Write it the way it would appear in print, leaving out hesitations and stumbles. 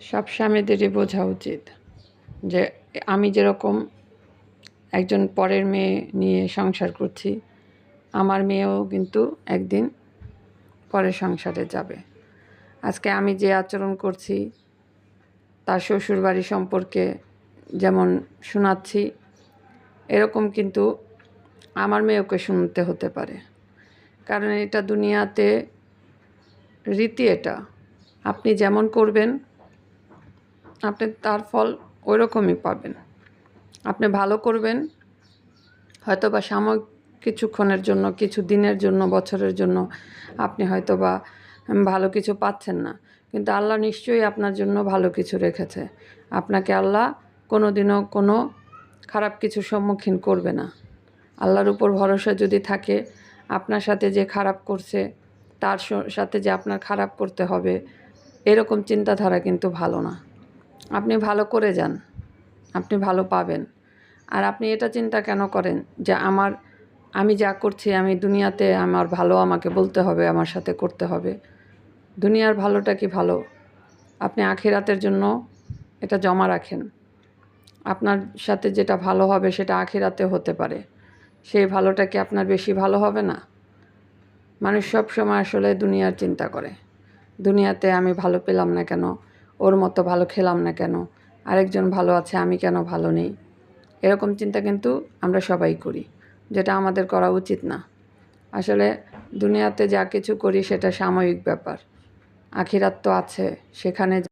সব স্বামীদেরই বোঝা উচিত যে আমি যেরকম একজন পরের মেয়ে নিয়ে সংসার করছি, আমার মেয়েও কিন্তু একদিন পরের সংসারে যাবে। আজকে আমি যে আচরণ করছি তার শ্বশুরবাড়ি সম্পর্কে যেমন শোনাচ্ছি, এরকম কিন্তু আমার মেয়েকে শুনতে হতে পারে। কারণ এটা দুনিয়াতে রীতি। এটা আপনি যেমন করবেন আপনি তার ফল ওই রকমই পাবেন। আপনি ভালো করবেন হয়তো বা সাময়িক কিছুক্ষণের জন্য, কিছু দিনের জন্য, বছরের জন্য আপনি হয়তো বা ভালো কিছু পাচ্ছেন না, কিন্তু আল্লাহ নিশ্চয়ই আপনার জন্য ভালো কিছু রেখেছে। আপনাকে আল্লাহ কোনো দিনও কোনো খারাপ কিছুর সম্মুখীন করবে না। আল্লাহর উপর ভরসা যদি থাকে, আপনার সাথে যে খারাপ করছে তার সাথে যে আপনার খারাপ করতে হবে, এরকম চিন্তাধারা কিন্তু ভালো না। আপনি ভালো করে যান, আপনি ভালো পাবেন। আর আপনি এটা চিন্তা কেন করেন যে আমি যা করছি আমি দুনিয়াতে আমার ভালো আমাকে বলতে হবে, আমার সাথে করতে হবে? দুনিয়ার ভালোটা কি ভালো? আপনি আখিরাতের জন্য এটা জমা রাখেন। আপনার সাথে যেটা ভালো হবে সেটা আখিরাতে হতে পারে। সেই ভালোটা কি আপনার বেশি ভালো হবে না? মানুষ সব সময় আসলে দুনিয়ার চিন্তা করে। দুনিয়াতে আমি ভালো পেলাম না কেন, ওর মতো ভালো খেলাম না কেন, আরেকজন ভালো আছে আমি কেন ভালো নেই, এরকম চিন্তা কিন্তু আমরা সবাই করি, যেটা আমাদের করা উচিত না। আসলে দুনিয়াতে যা কিছু করি সেটা সাময়িক ব্যাপার। আখিরাত তো আছে, সেখানে